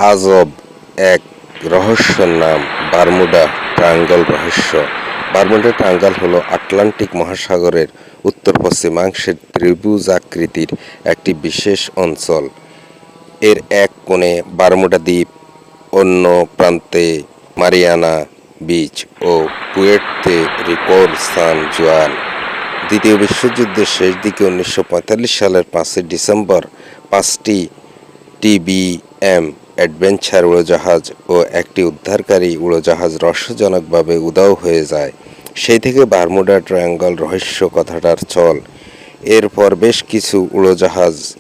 আজব এক রহস্যের নাম বারমুডা ট্রায়াঙ্গল রহস্য। বারমুডা ট্রায়াঙ্গল হলো আটলান্টিক মহাসাগরের উত্তর-পশ্চিমাংশের ত্রিভুজাকৃতির একটি বিশেষ অঞ্চল। এর এক কোণে বারমুডা দ্বীপ, অন্য প্রান্তে মারিয়ানা বিচ ও পুয়ের্তো রিকোর সান জুয়ান। দ্বিতীয় বিশ্বযুদ্ধের শেষ দিকে 1945 সালের 5 ডিসেম্বর 5টি টিবিএম অ্যাডভেঞ্চার উড়োজাহাজ ও একটি উদ্ধারকারী উড়োজাহাজ রহস্যজনকভাবে উধাও হয়ে যায়। সেই থেকে বারমুডা ট্রায়াঙ্গল রহস্য কথাটার চল। এরপর বেশ কিছু উড়োজাহাজ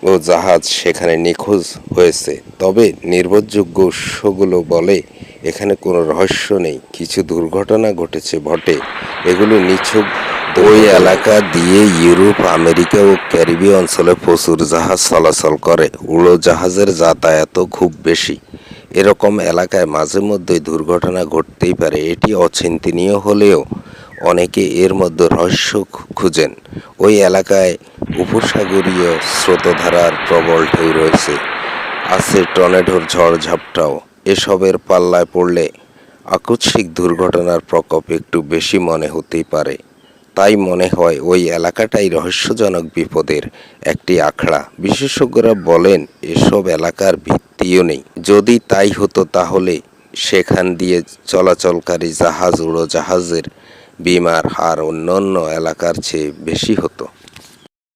ও জাহাজ সেখানে নিখোঁজ হয়েছে, তবে নির্ভরযোগ্য উৎসগুলো বলে এখানে কোনো রহস্য নেই, কিছু দুর্ঘটনা ঘটেছে বটে, এগুলো নিছক। ওই এলাকা দিয়ে ইউরোপ, আমেরিকা ও ক্যারিবীয় অঞ্চলে প্রচুর জাহাজ চলাচল করে। উড়োজাহাজের যাতায়াতও খুব বেশি। এরকম এলাকায় মাঝে মধ্যেই দুর্ঘটনা ঘটতেই পারে। এটি অচিন্তনীয় হলেও অনেকে এর মধ্যে রহস্য খুঁজেন। ওই এলাকায় উপসাগরীয় স্রোতধারার প্রবল ঢেউ রয়েছে, আছে টর্নেডোর ঝড়-ঝাপটাও। এসবের পাল্লায় পড়লে আকস্মিক দুর্ঘটনার প্রকোপ একটু বেশি মনে হতেই পারে। তাই মনে হয় ওই এলাকাটাই রহস্যজনক বিপদের একটি আখড়া। বিশেষজ্ঞরা বলেন এসব এলাকার ভিত্তিও নেই। যদি তাই হতো তাহলে সেখান দিয়ে চলাচলকারী জাহাজ, উড়োজাহাজের বিমার হার অন্যান্য এলাকার চেয়ে বেশি হতো।